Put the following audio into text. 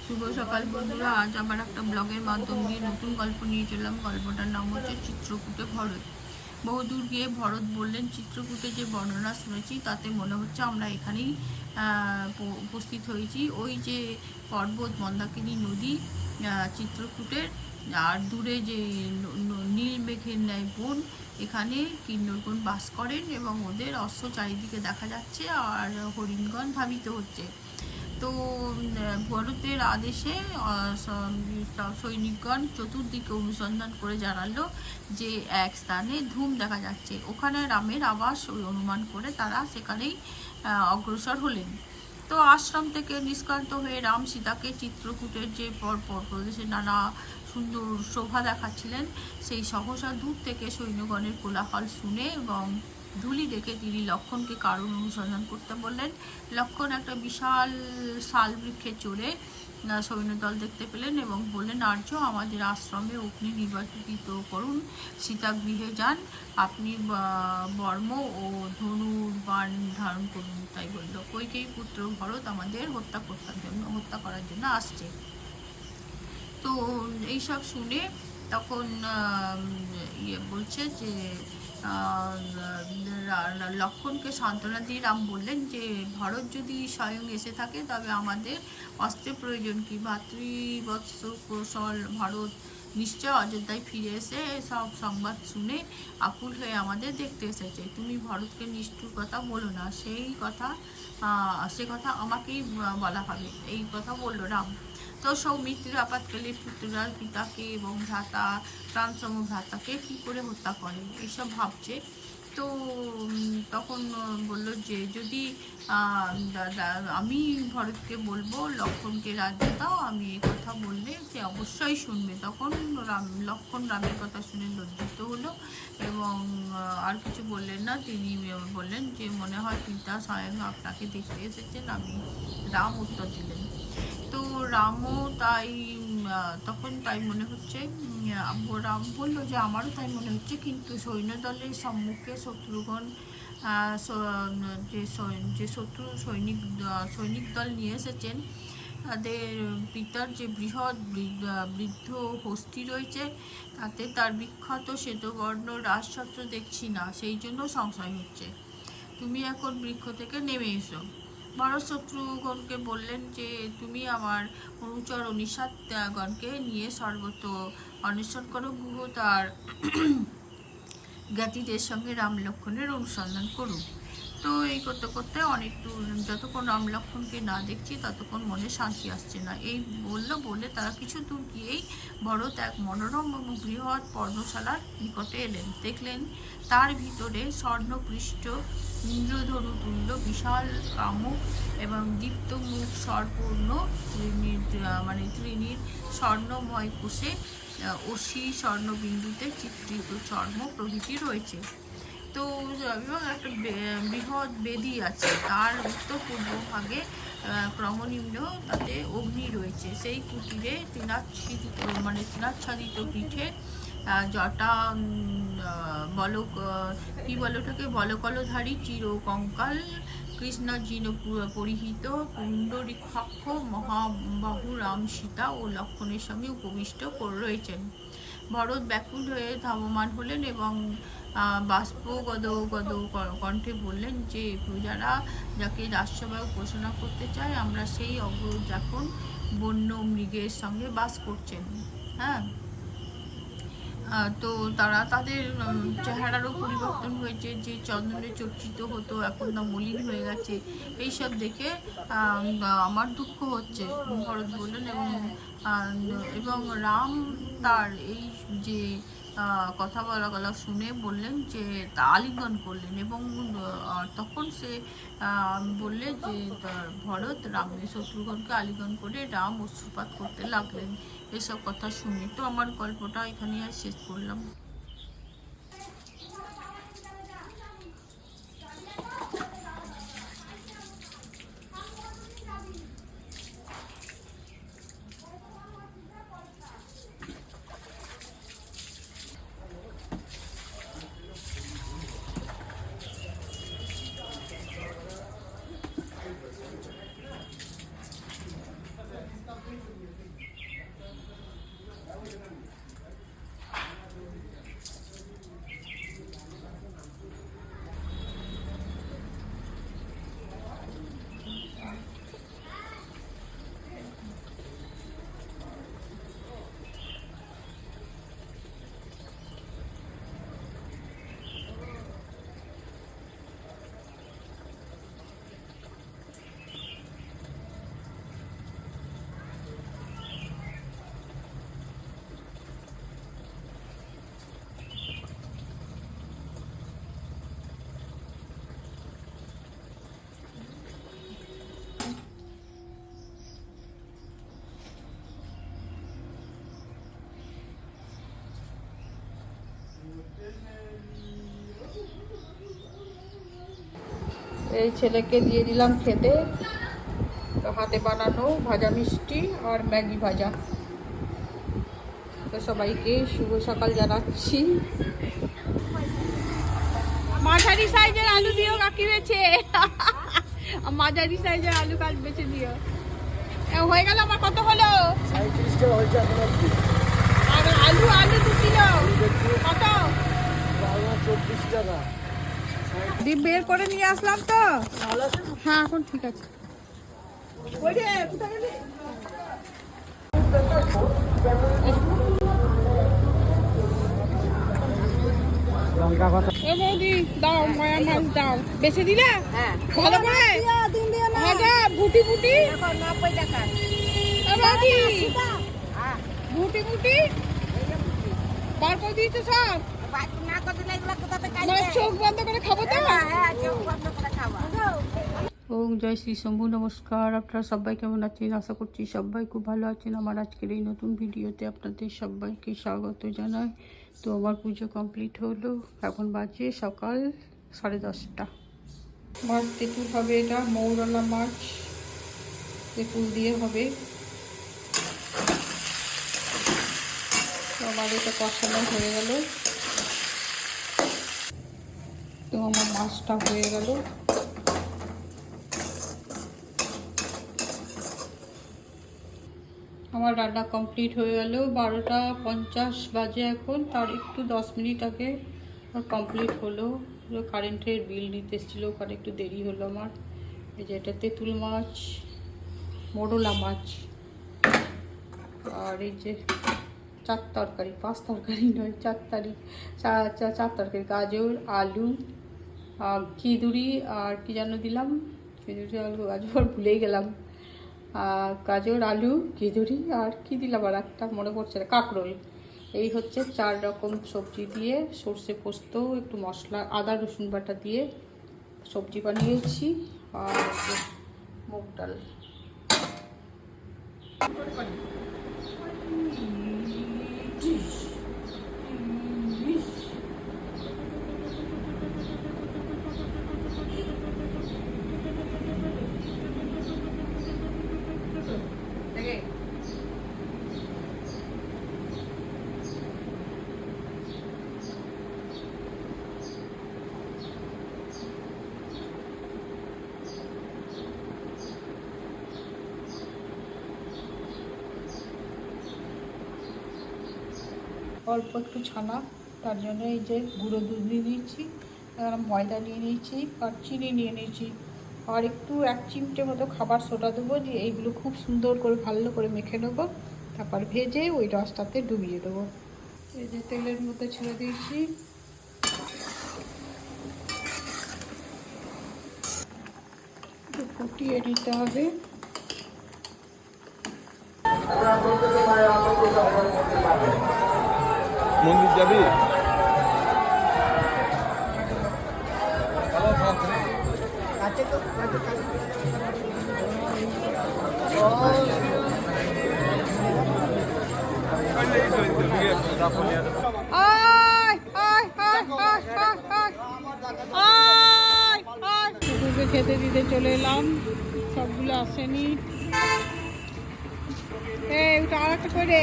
শুভ সকাল বন্ধুরা। আজ আবার একটা ব্লগের মাধ্যম দিয়ে নতুন গল্প নিয়ে চললাম। গল্পটার নাম হচ্ছে চিত্রকূটে ভরত। বহুদূর গিয়ে ভরত বললেন, চিত্রকূটে যে বর্ণনা শুনেছি তাতে মনে হচ্ছে আমরা এখানেই উপস্থিত হয়েছি। ওই যে পর্বত, মন্দাকিনী নদী, চিত্রকূটের, আর দূরে যে নীল মেঘের ন্যায় বন, এখানে কিন্নরগণ বাস করেন এবং ওদের অশ্ব চারিদিকে দেখা যাচ্ছে আর হরিণগণ ধাবিত হচ্ছে। তো ভরতের আদেশে সৈনিকগণ চতুর্দিকে অনুসন্ধান করে জানালো যে এক স্থানে ধূম দেখা যাচ্ছে, ওখানে রামের আবাস ওই অনুমান করে তারা সেখানেই অগ্রসর হলেন। তো আশ্রম থেকে নিষ্কান্ত হয়ে রাম সীতাকে চিত্রকূটের যে পরপর প্রদেশে নানা সুন্দর শোভা দেখাচ্ছিলেন, সেই সহসা দূর থেকে সৈন্যগণের কোলাহল শুনে এবং ধুলি দেখে তিনি লক্ষণকে কারণ অনুসন্ধান করতে বললেন। লক্ষণ একটা বিশাল শাল বৃক্ষে চড়ে সৈন্যদল দেখতে পেলেন এবং বললেন, আর্য, আমাদের আশ্রমে অগ্নি নির্বাচিত করুন, সীতা গৃহে যান, আপনি বর্ম ও ধনুর বাণ ধারণ করুন। তাই বলল। কৈকেয়ী পুত্র ভরত আমাদের হত্যা করার জন্য আসছে। তো এইসব শুনে তখন বলছে যে লক্ষণকে সান্ত্বনা দিয়ে রাম বললেন যে ভরত যদি স্বয়ং এসে থাকে তবে আমাদের অস্ত্রের প্রয়োজন কি? ভাতৃবৎস কৌশল ভরত নিশ্চয় অযোধ্যায় ফিরে এসে সব সংবাদ শুনে আকুল হয়ে আমাদের দেখতে এসেছে। তুমি ভরতকে নিষ্ঠুর কথা বলো না, সে কথা আমাকেই বলা হবে, এই কথা বলল রাম। তো সৌমিত্রের আপাতকালে পুত্ররা পিতাকে এবং প্রাণসম ভ্রাতাকে কী করে হত্যা করে, এইসব ভাবছে। তো তখন বলল যে যদি আমি ভরতকে বলবো লক্ষণকে রাজ্য দাও, আমি এই কথা বললে সে অবশ্যই শুনবে। তখন লক্ষণ রামের কথা শুনে লজ্জিত হলো এবং আর কিছু বললেন না। তিনি বললেন যে মনে হয় পিতা স্বয়ং আপনাকে দেখতে এসেছেন। আমি রাম উত্তর দিলেন। তো রামও তখন তাই মনে হচ্ছে, রাম বলল যে আমারও তাই মনে হচ্ছে, কিন্তু সৈন্যদলের সম্মুখে শত্রুগণ যে সৈনিক দল নিয়ে এসেছেন, তাদের পিতার যে বৃদ্ধ হস্তি রয়েছে, তাতে তার বিখ্যাত শ্বেতবর্ণ রাজছত্র দেখছি না, সেই জন্য সংশয় হচ্ছে। তুমি এখন বৃক্ষ থেকে নেমে এসো। ভরত শত্রুগণকে বললেন যে তুমি আমার অনুচর অনিষাদগণকে নিয়ে সর্বত্র অন্বেষণ করো, গুহ তার জ্ঞাতিদের সঙ্গে রাম লক্ষণের অনুসন্ধান করুন। তো এই করতে করতে অনেক দূর, যতক্ষণ রাম লক্ষণকে না দেখছি ততক্ষণ মনে শান্তি আসছে না। এই বলে তারা কিছু দূর গিয়েই ভরত এক মনোরম এবং বৃহৎ পর্ণশালার নিকটে এলেন। দেখলেন তার ভিতরে স্বর্ণপৃষ্ঠ ইন্দ্রধনু তুল্য বিশাল কামুক এবং দীপ্তমুখ স্বরপূর্ণ তৃণীর স্বর্ণময় কোষে অসি স্বর্ণবিন্দুতে চিত্রিত চর্ম প্রভৃতি রয়েছে। তো এবং একটা বৃহৎ বেদি আছে, তার উত্তর পূর্ব ভাগে ক্রমনিম্ন তাতে অগ্নি রয়েছে। সেই কুটিরে তৃণাচ্ছাদিত পিঠে জটা বলকলধারী চির কঙ্কাল কৃষ্ণার্জিন পরিহিত পুণ্ডরীকাক্ষ মহাবাহু রাম, সীতা ও লক্ষণের সঙ্গে উপবিষ্ট রয়েছেন। ভরত ব্যাকুল হয়ে ধাবমান হলেন এবং বাষ্পগদ কণ্ঠে বললেন যে প্রজারা যাকে রাজসভায় ঘোষণা করতে চায়, আমরা সেই অগ্রজ এখন বন্য মৃগের সঙ্গে বাস করছেন। হ্যাঁ, তো তাদের চেহারারও পরিবর্তন হয়েছে, যে চন্দনে চর্চিত হতো এখন তা মলিন হয়ে গেছে। এইসব দেখে আমার দুঃখ হচ্ছে, ভরত বললেন। এবং রাম তার এই যে কথা বলা শুনে বললেন যে তা আলিঙ্গন করলেন এবং তখন সে বললে যে ভরত রামের শত্রুঘ্নকে আলিঙ্গন করে রাম অশ্রুপাত করতে লাগলেন। এসব কথা শুনে তো আমার গল্পটা এখানে আর শেষ করলাম। এই ছেলেকে দিয়ে দিলাম খেতে, তো হাতে বানানো ভাজা মিষ্টি আর ম্যাগি ভাজা। তো সবাইকে শুভ সকাল জানাচ্ছি। মাঝারি সাইজের আলু দিও কাকি বেছে, মাঝারি সাইজের আলু কাজ বেছে দিও। হয়ে গেল আমার, কত হলো? 37 টাকা হয়েছে এখন অবধি। আর আলু 2 কিলো কত? 24 টাকা। ডিম বের করে নিয়ে আসলাম তো। হ্যাঁ এখন ঠিক আছে। দাও মায়া মাছ দাও, বেছে দিলে ভালো করে ভাজা বুটি বুটি 90 টাকা। বুটি বুটি বার করে দিয়েছো সব, চোখ বন্ধ করে খাবো তো। ওম জয় শ্রী শম্ভু, নমস্কার। আপনারা সবাই কেমন আছেন? আশা করছি সবাই খুব ভালো আছেন। আমার আজকের এই নতুন ভিডিওতে আপনাদের সবাইকে স্বাগত জানাই। তো আমার পুজো কমপ্লিট হলো, এখন বাজে সকাল 10:30। মাছ তেঁতুল হবে, এটা মৌরলা মাছ তেঁতুল দিয়ে হবে। তো আমার এটা কষানো হয়ে গেল, তো আমার মাছটা হয়ে গেল। আমার রান্না কমপ্লিট হয়ে গেল, 12:50 বাজে এখন। তার একটু 10 মিনিট আগে আর কমপ্লিট হলো। কারেন্টের বিল নিতে এসেছিলো, ওখানে একটু দেরি হলো আমার। এই যে এটা তেঁতুল মাছ, মোরলা মাছ, আর এই যে 4 তরকারি, 5 তরকারি নয় 4 তরকারি, গাজর আলু খিচুড়ি আর কি যেন দিলাম, খিচুড়ি আলু গাজর ভুলেই গেলাম। গাজর আলু খিচুড়ি আর কি দিলাম আর একটা মনে পড়ছে না, কাঁকরোল। এই হচ্ছে 4 রকম সবজি দিয়ে সর্ষে পোস্ত একটু মশলা আদা রসুন বাটা দিয়ে সবজি বানিয়েছি। আর মুগ ডাল। অল্প একটু ছানা, তার জন্য এই যে গুঁড়ো দুধ নিয়ে নিয়েছি, ময়দা নিয়ে নিয়েছি আর চিনি নিয়ে নিয়েছি, আর একটু 1 চিমটে মতো খাবার সোডা দেবো। দিয়ে এইগুলো খুব সুন্দর করে ভালো করে মেখে নেবো, তারপর ভেজে ওই রসটাতে ডুবিয়ে দেবো। এই যে তেলের মধ্যে ছেড়ে দিয়েছি। ফুটিয়ে নিতে হবে। মন্দির যাবি? খেতে দিতে চলে এলাম, সবগুলো আসেনি। ওটা আর একটা করে